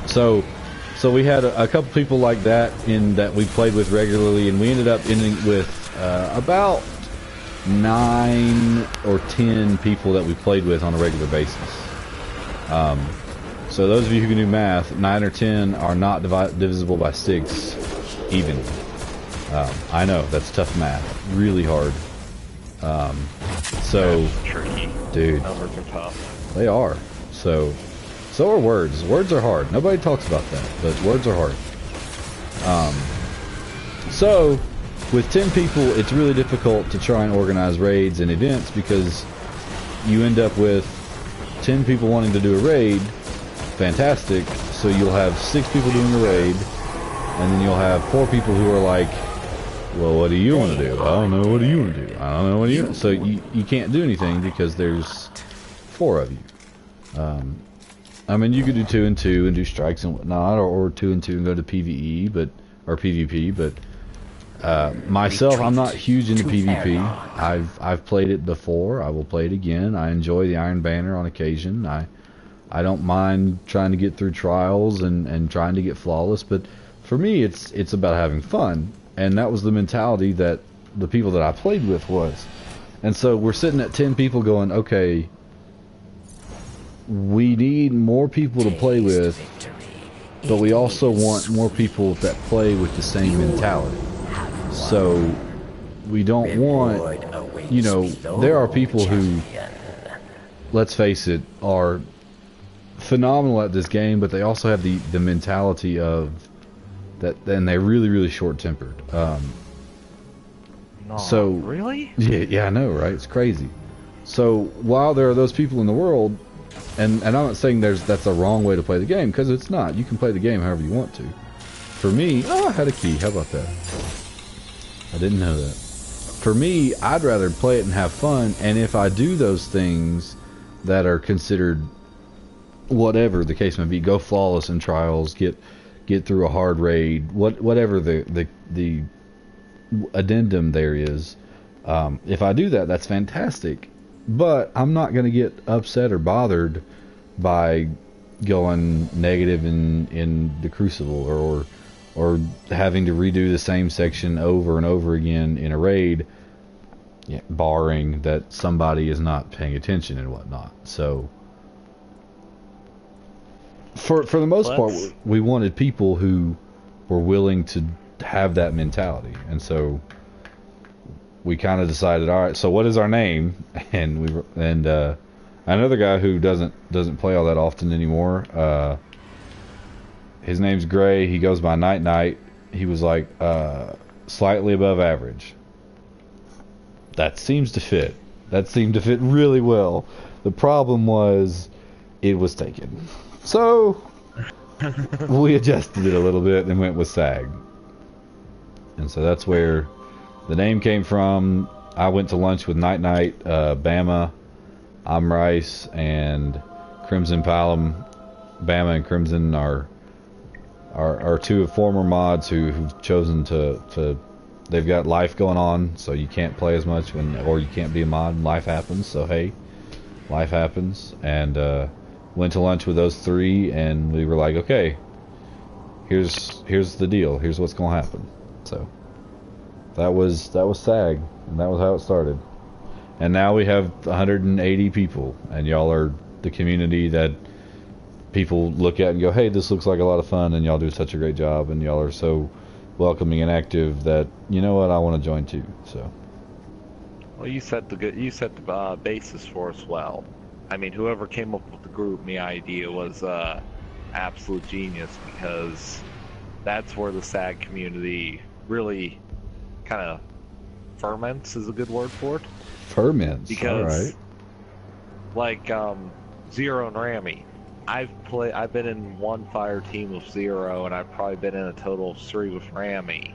So we had a couple people like that that we played with regularly, and we ended up ending with about 9 or 10 people that we played with on a regular basis. So those of you who can do math, 9 or 10 are not divisible by 6 even. I know, that's tough math. Really hard. So, that's tricky. Dude. Numbers are tough. They are. So are words. Words are hard. Nobody talks about that, but words are hard. So, with 10 people, it's really difficult to try and organize raids and events because you end up with 10 people wanting to do a raid. Fantastic. So you'll have 6 people doing the raid, and then you'll have 4 people who are like, well, what do you want to do? I don't know. What do you want to do? I don't know. What do you... So you can't do anything because there's 4 of you. I mean, you could do 2 and 2 and do strikes and whatnot, or 2 and 2 and go to PvE, or PvP. But myself, I'm not huge into PvP. I've played it before. I will play it again. I enjoy the Iron Banner on occasion. I don't mind trying to get through trials and trying to get flawless. But for me, it's about having fun, and that was the mentality that the people that I played with was. And so we're sitting at 10 people going, okay, we need more people to play with, but we also want more people that play with the same mentality. So we don't want, you know, there are people who, let's face it, are phenomenal at this game, but they also have the mentality of that, and they're really, really short-tempered. So really? Yeah, I know, right? It's crazy. So while there are those people in the world, and I'm not saying that's a wrong way to play the game, because it's not. You can play the game however you want to. For me, I had a key. How about that? I didn't know that. For me, I'd rather play it and have fun, and if I do those things that are considered, whatever the case may be, go flawless in trials, get through a hard raid, whatever the addendum there is, if I do that, that's fantastic. But I'm not going to get upset or bothered by going negative in the Crucible, or having to redo the same section over and over again in a raid, barring that somebody is not paying attention and whatnot. So for the most part, we wanted people who were willing to have that mentality, and so we kind of decided, all right, so what is our name? And another guy who doesn't play all that often anymore, his name's Gray. He goes by Night. He was like slightly above average. That seems to fit. That seemed to fit really well. The problem was it was taken. So we adjusted it a little bit and went with Sag. And so that's where the name came from. I went to lunch with Night, Bama, I'm Rice, and Crimson Palom. Bama and Crimson are 2 former mods who've chosen to they've got life going on, so you can't play as much or you can't be a mod. Life happens, so hey, life happens. And went to lunch with those 3, and we were like, okay, here's the deal. Here's what's gonna happen. So that was SAG, and that was how it started. And now we have 180 people, and y'all are the community that people look at and go, hey, this looks like a lot of fun, and y'all do such a great job, and y'all are so welcoming and active that, you know what, I want to join too. So well, you set the basis for us well. I mean, whoever came up with the group me idea was absolute genius, because that's where the SAG community really kind of ferments is a good word for it. Ferments, because, all right. Like Zero and Rami, I've been in one fire team with Zero, and I've probably been in a total of 3 with Rami,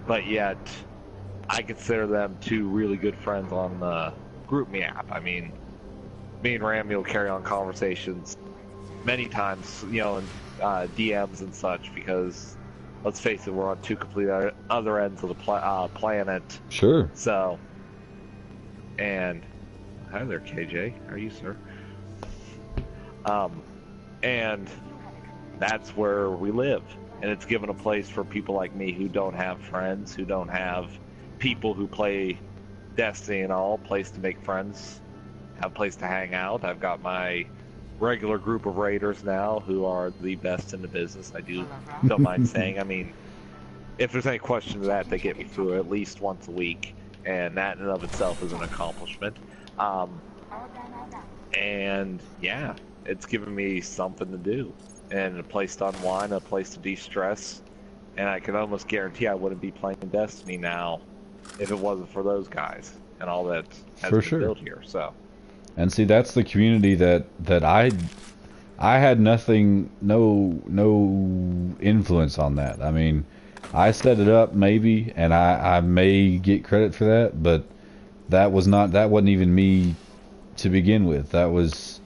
but yet I consider them 2 really good friends on the GroupMe app. I mean, me and Rami will carry on conversations many times, you know, in DMs and such, because let's face it, we're on 2 complete other ends of the planet. Sure. So, and hi there, KJ. How are you, sir? And that's where we live. And it's given a place for people like me who don't have friends, who don't have people who play Destiny and all, place to make friends, have a place to hang out. I've got my regular group of raiders now who are the best in the business. Don't mind saying. I mean, if there's any question to that, they get me through at least once a week, and that in and of itself is an accomplishment. And yeah, it's given me something to do, and a place to unwind, a place to de-stress, and I can almost guarantee I wouldn't be playing Destiny now if it wasn't for those guys and all that has been built here. So. And see, that's the community that I had nothing, no influence on that. I mean, I set it up maybe, and I may get credit for that, but that wasn't even me to begin with. That was,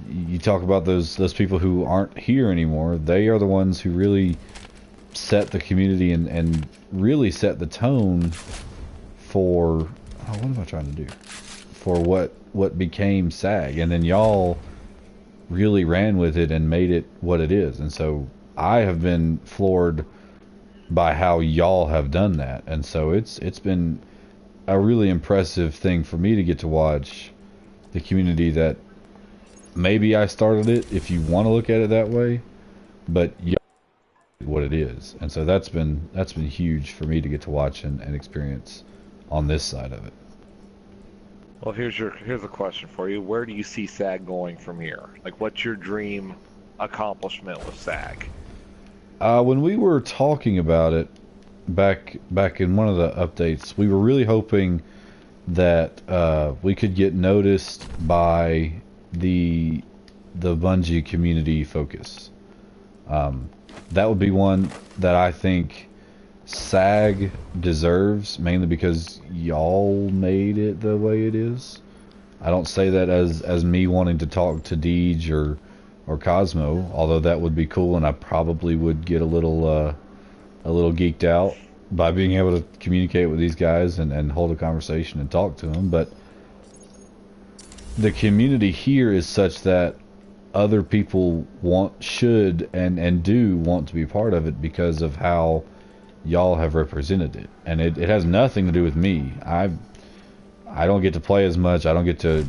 you talk about those people who aren't here anymore. They are the ones who really set the community and really set the tone for, what am I trying to do? For what became SAG, and then y'all really ran with it and made it what it is. And so I have been floored by how y'all have done that, and so it's been a really impressive thing for me to get to watch the community that maybe I started it, if you want to look at it that way, but y'all what it is. And so that's been huge for me to get to watch and experience on this side of it. Well, here's a question for you. Where do you see SAG going from here? Like, what's your dream accomplishment with SAG? When we were talking about it back in one of the updates, we were really hoping that we could get noticed by the Bungie community focus. That would be one that I think SAG deserves, mainly because y'all made it the way it is. I don't say that as me wanting to talk to Deej or Cosmo, although that would be cool, and I probably would get a little geeked out by being able to communicate with these guys and hold a conversation and talk to them. But the community here is such that other people should and do want to be part of it because of how y'all have represented it. And it has nothing to do with me. I don't get to play as much. I don't get to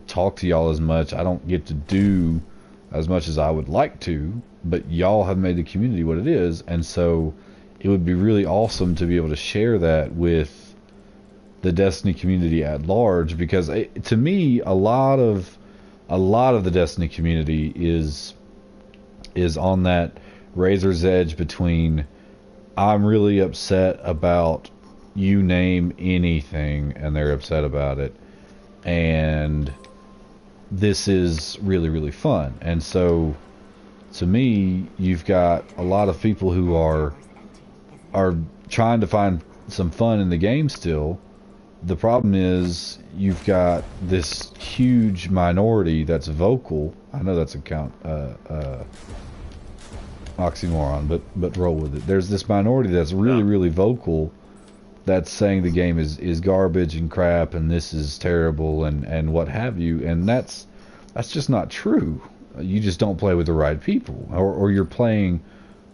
talk to y'all as much. I don't get to do as much as I would like to, but y'all have made the community what it is. And so it would be really awesome to be able to share that with the Destiny community at large, because to me, a lot of the Destiny community is on that razor's edge between I'm really upset about you name anything and they're upset about it, and this is really, really fun. And so to me, you've got a lot of people who are trying to find some fun in the game still. The problem is you've got this huge minority that's vocal. I know that's a oxymoron, but roll with it. There's this minority that's really, really vocal, that's saying the game is garbage and crap and this is terrible and what have you, and that's just not true. You just don't play with the right people, or you're playing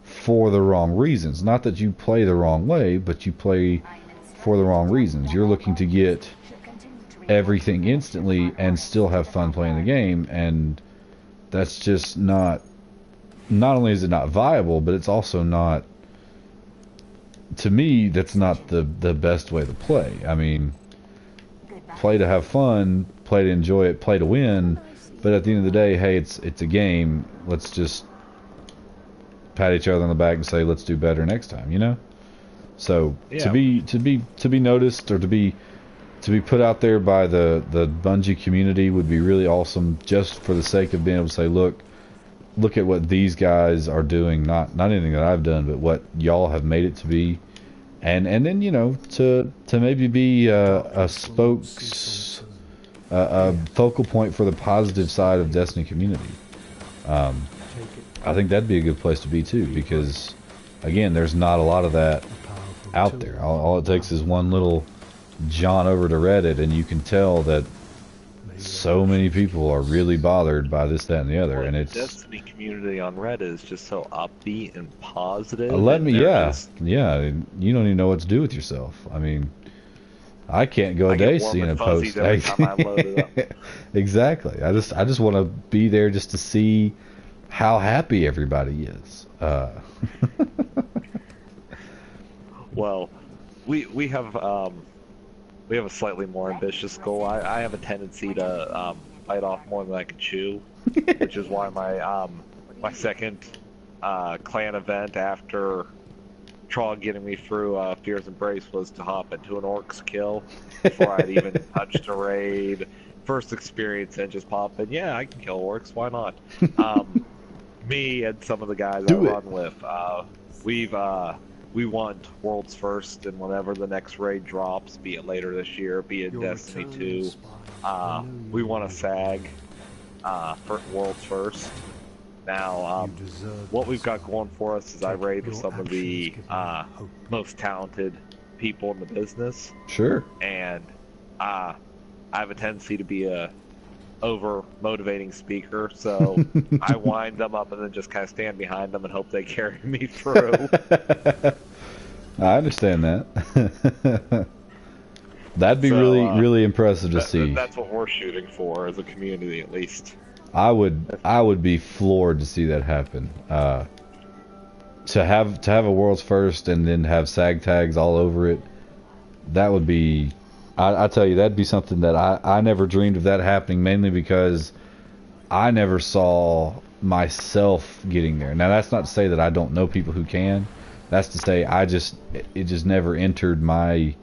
for the wrong reasons. Not that you play the wrong way, but you play for the wrong reasons. You're looking to get everything instantly and still have fun playing the game, and that's just not only is it not viable, but it's also not, to me, that's not the best way to play. I mean, play to have fun, play to enjoy it, play to win, but at the end of the day, hey, it's a game. Let's just pat each other on the back and say, let's do better next time, you know? So yeah. to be noticed, or to be put out there by the Bungie community would be really awesome, just for the sake of being able to say, look at what these guys are doing, not anything that I've done, but what y'all have made it to be, and then, you know, to maybe be a focal point for the positive side of Destiny community. I think that'd be a good place to be too, because again, there's not a lot of that out there. All it takes is one little John over to Reddit, and you can tell that so many people are really bothered by this, that, and the other, Well, and it's Destiny community on Reddit is just so upbeat and positive. yeah, Just, yeah. You don't even know what to do with yourself. I mean, I can't go a I day get warm seeing and a post. fuzzies every time I load it up. Exactly. I just want to be there just to see how happy everybody is. Well, we have a slightly more ambitious goal. I have a tendency to bite off more than I can chew, which is why my second clan event after Trog getting me through Fear's Embrace was to hop into an Orcs kill before I'd even touched a raid. First experience and just pop in. Yeah, I can kill Orcs. Why not? Me and some of the guys I run with, we want world's first, and whenever the next raid drops, be it later this year, be it Destiny 2, we want a SAG for world's first. Now, what we've got going for us is I raid with some of the most talented people in the business. Sure. And I have a tendency to be a over-motivating speaker, so I wind them up and then just kind of stand behind them and hope they carry me through. I understand that. That'd be really impressive to see. That's what we're shooting for as a community, at least. I would be floored to see that happen. To have a world's first and then have SAG tags all over it, that would be. I tell you, that'd be something that I never dreamed of that happening, mainly because I never saw myself getting there. Now, that's not to say that I don't know people who can. That's to say it just never entered my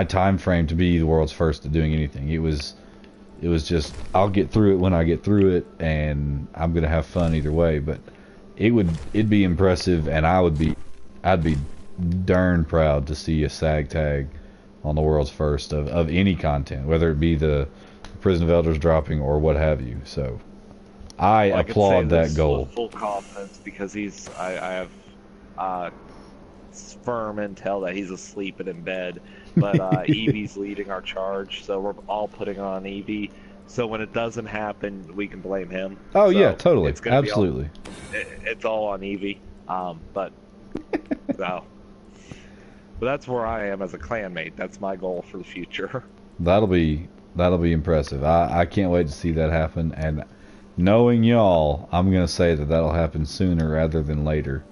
time frame to be the world's first at doing anything. It was just, I'll get through it when I get through it, and I'm gonna have fun either way. But it'd be impressive, and I'd be darn proud to see a SAG tag on the world's first of any content, whether it be the Prison of Elders dropping or what have you. So I applaud that goal. With full confidence, because I have firm intel that he's asleep and in bed. But Evie's leading our charge, so we're all putting on Evie. So when it doesn't happen, we can blame him. Oh, so yeah, totally, absolutely. It's all on Evie. But that's where I am as a clanmate. That's my goal for the future. That'll be impressive. I can't wait to see that happen. And knowing y'all, I'm gonna say that'll happen sooner rather than later.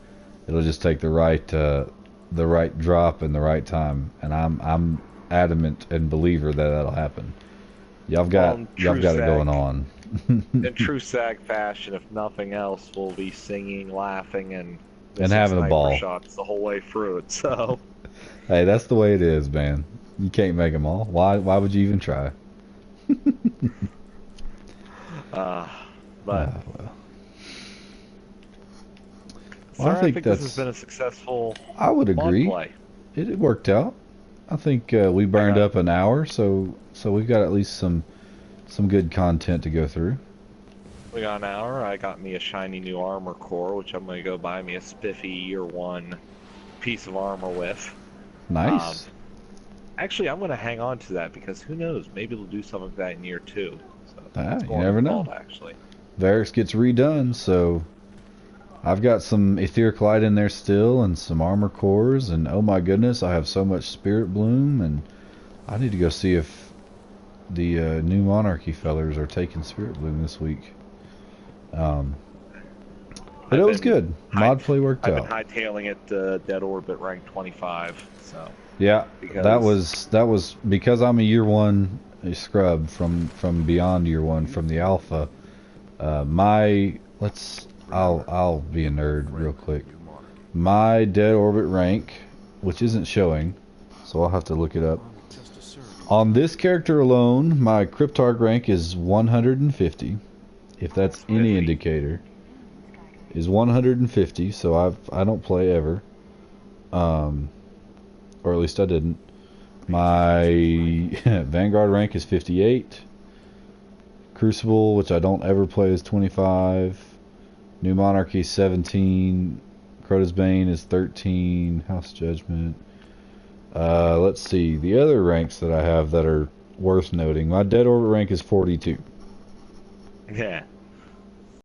It'll just take the right drop and the right time, and I'm adamant and believer that that'll happen. Y'all got it going on. In true SAG fashion, if nothing else, we'll be singing, laughing, and having a ball shots the whole way through it. So, hey, that's the way it is, man. You can't make them all. Why would you even try? Well. Well, I think this has been a successful. I would agree. Play. It worked out. I think we burned up an hour, so we've got at least some good content to go through. We got an hour. I got me a shiny new armor core, which I'm going to go buy me a spiffy year 1 piece of armor with. Nice. Actually, I'm going to hang on to that because who knows? Maybe they'll do something like that in year 2. So you never know. Actually, Varix gets redone, so I've got some etheric light in there still, and some armor cores, and oh my goodness, I have so much spirit bloom, and I need to go see if the new monarchy fellers are taking spirit bloom this week. But it was good. Mod play worked out. I've been hightailing it Dead Orbit rank 25. So yeah, that was because I'm a year 1 scrub from beyond year 1 from the alpha. I'll be a nerd real quick. My Dead Orbit rank, which isn't showing, so I'll have to look it up. On this character alone, my Cryptarch rank is 150. If that's any indicator, is 150. So I don't play ever, or at least I didn't. My Vanguard rank is 58. Crucible, which I don't ever play, is 25. New Monarchy 17. Crota's Bane is 13. House Judgment. Let's see the other ranks that I have that are worth noting. My Dead Orbit rank is 42. Yeah.